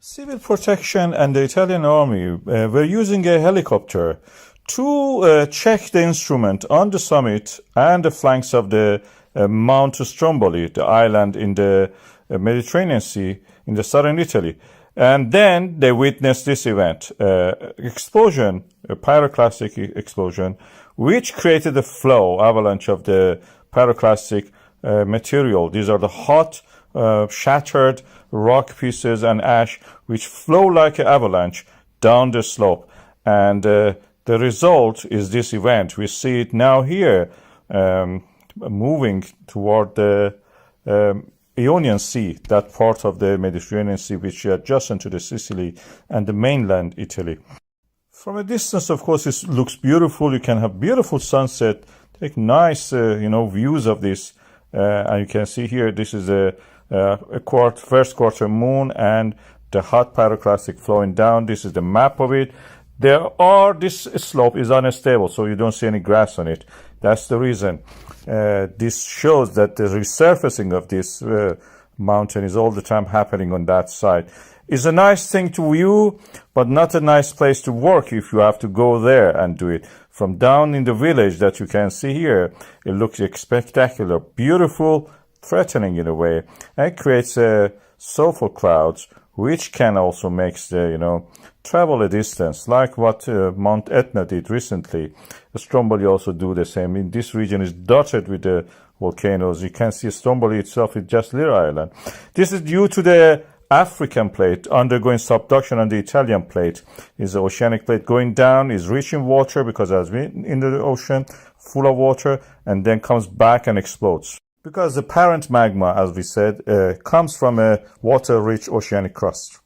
Civil protection and the Italian army were using a helicopter to check the instrument on the summit and the flanks of the Mount Stromboli, the island in the Mediterranean Sea in the southern Italy. And then they witnessed this event, explosion, a pyroclastic explosion, which created a flow, avalanche of the pyroclastic material. These are the hot, shattered rock pieces and ash which flow like an avalanche down the slope. And the result is this event. We see it now here, moving toward the Ionian Sea, that part of the Mediterranean Sea which is adjacent to the Sicily and the mainland Italy. From a distance, of course, it looks beautiful. You can have beautiful sunset, take nice, views of this. And you can see here, this is a first quarter moon and the hot pyroclastic flowing down. This is the map of it. This slope is unstable, so you don't see any grass on it. That's the reason. This shows that the resurfacing of this mountain is all the time happening on that side. It's a nice thing to view, but not a nice place to work if you have to go there and do it. From down in the village that you can see here, it looks spectacular, beautiful, threatening in a way, and it creates sulfur clouds, which can also make the, travel a distance, like what Mount Etna did recently. Stromboli also do the same. In this region is dotted with the volcanoes. You can see Stromboli itself is just a little island. This is due to the African plate undergoing subduction on the Italian plate. Is the oceanic plate going down, is rich in water because it has been in the ocean, full of water, and then comes back and explodes. Because the parent magma, as we said, comes from a water-rich oceanic crust.